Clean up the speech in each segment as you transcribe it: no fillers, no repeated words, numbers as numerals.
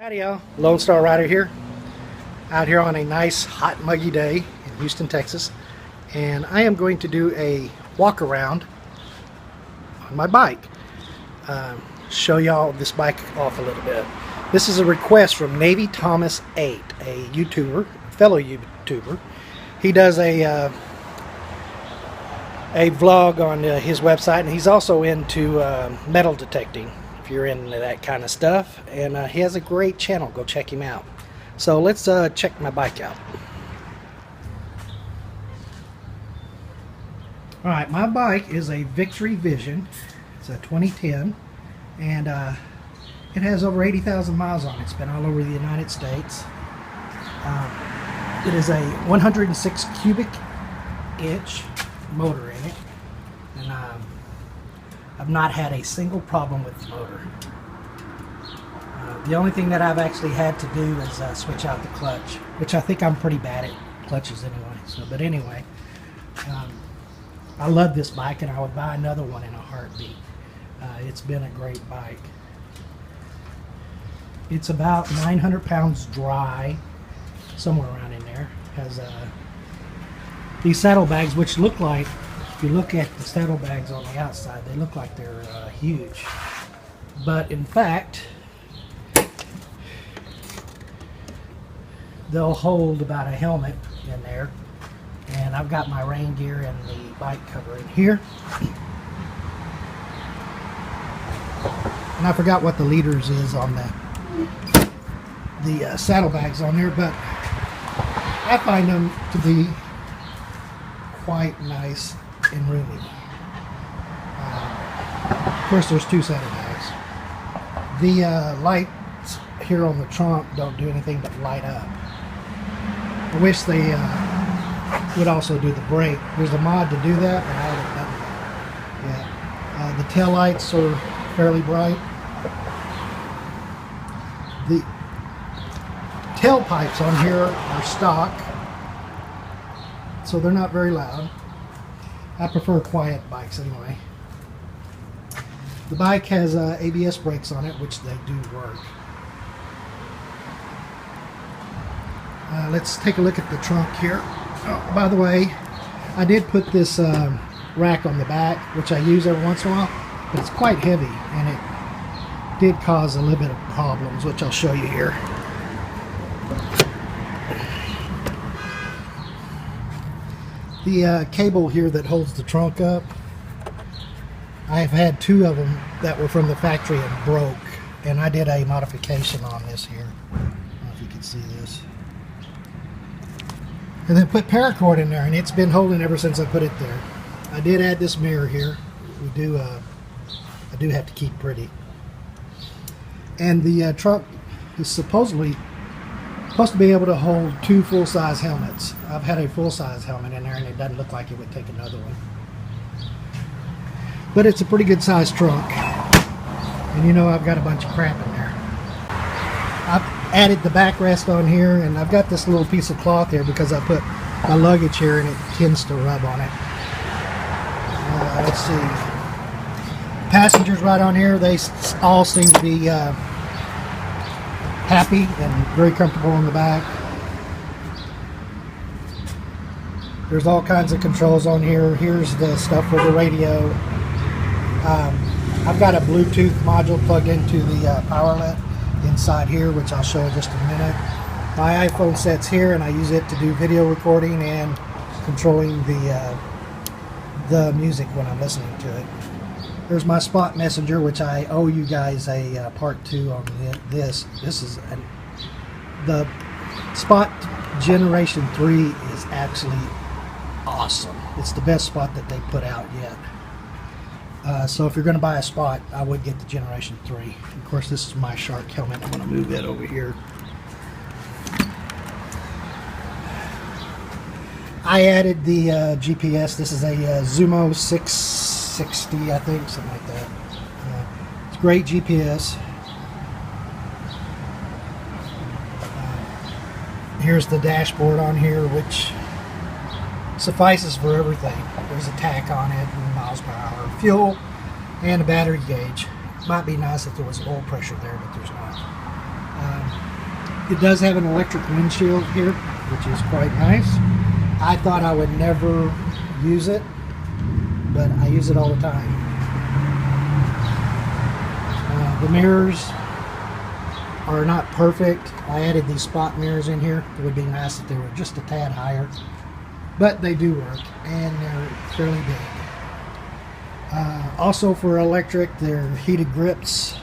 Howdy y'all, Lone Star Rider here, out here on a nice hot muggy day in Houston, Texas, and I am going to do a walk around on my bike. Show y'all this bike off a little bit. This is a request from Navy Thomas 8, a YouTuber, fellow YouTuber. He does a vlog on his website, and he's also into metal detecting, if you're into that kind of stuff, and he has a great channel. Go check him out. So let's check my bike out. Alright, my bike is a Victory Vision. It's a 2010, and it has over 80,000 miles on it. It's been all over the United States. It is a 106 cubic inch motor in it, and I've not had a single problem with the motor. The only thing that I've actually had to do is switch out the clutch, which I think I'm pretty bad at clutches anyway. But anyway, I love this bike, and I would buy another one in a heartbeat. It's been a great bike. It's about 900 pounds dry, somewhere around in there. Has these saddlebags, which look like, if you look at the saddlebags on the outside, they look like they're huge. But in fact, they'll hold about a helmet in there. And I've got my rain gear and the bike cover in here. And I forgot what the liters is on the saddlebags on there, but I find them to be quite nice and roomy. Of course, there's two saddlebags. The lights here on the trunk don't do anything but light up. I wish they would also do the brake. There's a mod to do that, but I haven't done that yet. The tail lights are fairly bright. The tailpipes on here are stock, so they're not very loud. I prefer quiet bikes anyway. The bike has ABS brakes on it, which they do work. Let's take a look at the trunk here. Oh, by the way, I did put this rack on the back, which I use every once in a while, but it's quite heavy, and it did cause a little bit of problems, which I'll show you here. The cable here that holds the trunk up, I've had two of them that were from the factory and broke, and I did a modification on this here. I don't know if you can see this. And then put paracord in there, and it's been holding ever since I put it there. I did add this mirror here. I do have to keep pretty. And the trunk is supposed to be able to hold two full-size helmets. I've had a full-size helmet in there, and it doesn't look like it would take another one. But it's a pretty good-sized trunk. And you know, I've got a bunch of crap in there. I've added the backrest on here, and I've got this little piece of cloth here because I put my luggage here, and it tends to rub on it. Let's see. Passengers right on here, they all seem to be happy and very comfortable in the back. There's all kinds of controls on here. Here's the stuff for the radio. I've got a Bluetooth module plugged into the power outlet inside here, which I'll show in just a minute. My iPhone sits here, and I use it to do video recording and controlling the music when I'm listening to it. There's my spot messenger, which I owe you guys a part 2 on this. This is the Spot Generation 3 is actually awesome. It's the best spot that they put out yet. So if you're going to buy a spot, I would get the Generation 3. Of course, this is my shark helmet. I'm going to move it over here. I added the GPS. This is a Zumo 660, I think, something like that. It's great GPS. Here's the dashboard on here, which suffices for everything. There's a tack on it, miles per hour, fuel, and a battery gauge. Might be nice if there was oil pressure there, but there's not. It does have an electric windshield here, which is quite nice. I thought I would never use it, but I use it all the time. The mirrors are not perfect. I added these spot mirrors in here. It would be nice if they were just a tad higher, but they do work, and they're fairly big. Also for electric, they're heated grips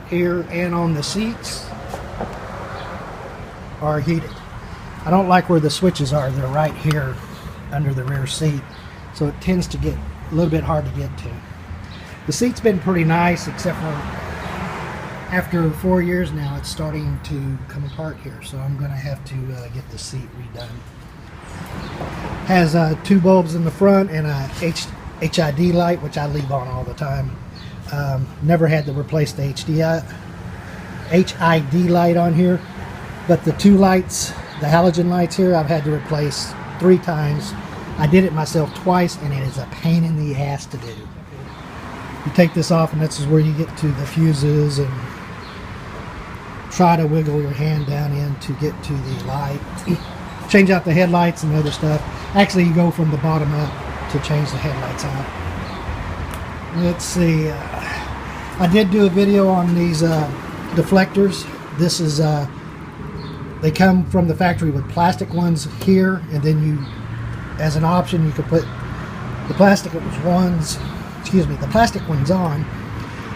here and on the seats are heated. I don't like where the switches are. They're right here under the rear seat, so it tends to get a little bit hard to get to. The seat's been pretty nice, except for after 4 years now it's starting to come apart here, so I'm going to have to get the seat redone. Has 2 bulbs in the front and a HID light, which I leave on all the time. Never had to replace the HID light on here, but the 2 lights, the halogen lights here, I've had to replace 3 times. I did it myself twice, and it is a pain in the ass to do. You take this off, and this is where you get to the fuses, and try to wiggle your hand down in to get to the light. Change out the headlights and other stuff. Actually, you go from the bottom up to change the headlights out. Let's see. I did do a video on these deflectors. This is they come from the factory with plastic ones here, and then you, as an option, you could put the plastic ones on,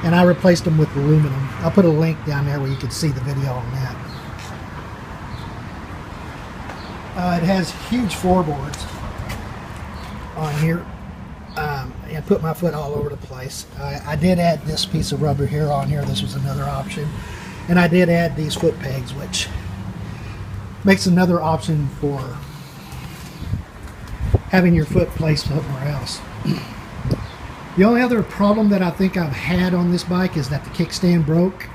and I replaced them with aluminum. I'll put a link down there where you can see the video on that. It has huge floorboards on here. I put my foot all over the place. I did add this piece of rubber here on here. This was another option. And I did add these foot pegs, which makes another option for having your foot placed somewhere else. The only other problem that I think I've had on this bike is that the kickstand broke,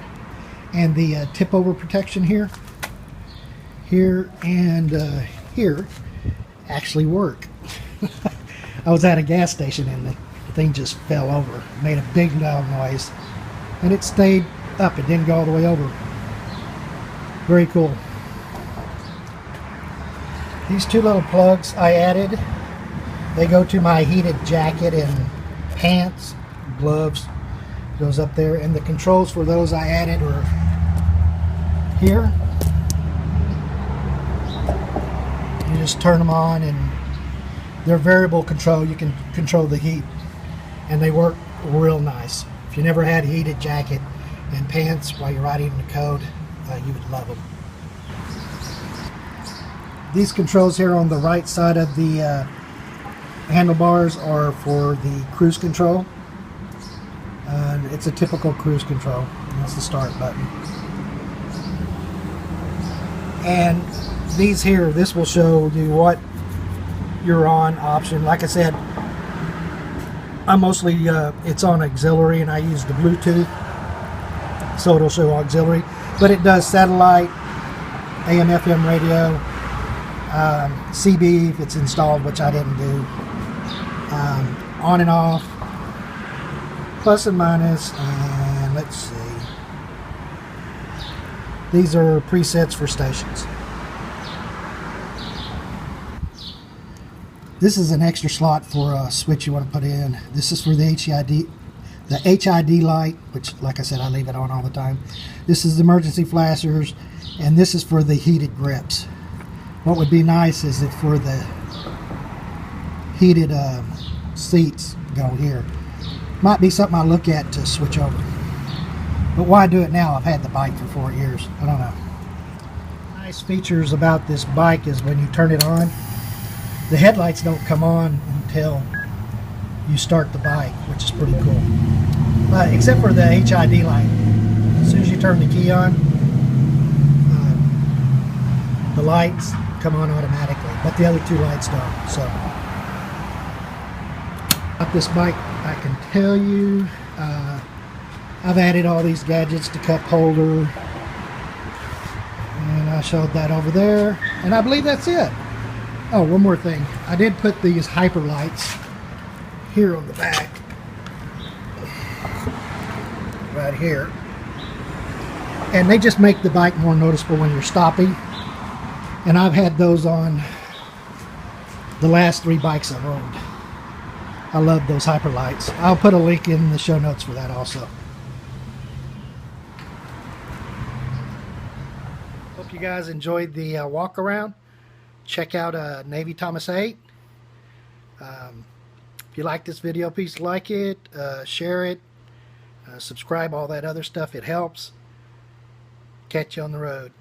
and the tip over protection here and here actually work. I was at a gas station and the thing just fell over, made a big loud noise, and it stayed up. It didn't go all the way over. Very cool. These 2 little plugs I added, they go to my heated jacket and pants, gloves, goes up there, and the controls for those I added were here. You just turn them on, and they're variable control. You can control the heat, and they work real nice. If you never had a heated jacket and pants while you're riding in the code, you would love them. These controls here on the right side of the handlebars are for the cruise control. It's a typical cruise control. That's the start button. And these here, this will show you what you're on option. Like I said, I'm mostly it's on auxiliary, and I use the Bluetooth, so it'll show auxiliary, but it does satellite, AM FM radio, CB if it's installed, which I didn't do, on and off, plus and minus, and let's see, these are presets for stations. This is an extra slot for a switch you want to put in. This is for the HID light, which, like I said, I leave it on all the time. This is the emergency flashers, and this is for the heated grips. What would be nice is if for the heated seats go here. Might be something I look at to switch over. But why do it now? I've had the bike for 4 years. I don't know. Nice features about this bike is when you turn it on, the headlights don't come on until you start the bike, which is pretty cool. Except for the HID light. As soon as you turn the key on, the lights come on automatically, but the other 2 lights don't. So, about this bike, I can tell you, I've added all these gadgets, the cup holder, and I showed that over there, and I believe that's it. Oh, one more thing. I did put these hyper lights here on the back, right here. and they just make the bike more noticeable when you're stopping. And I've had those on the last 3 bikes I've owned. I love those hyper lights. I'll put a link in the show notes for that also. Hope you guys enjoyed the walk around. Check out Navy Thomas 8. If you like this video, please like it, share it, subscribe, all that other stuff. It helps. Catch you on the road.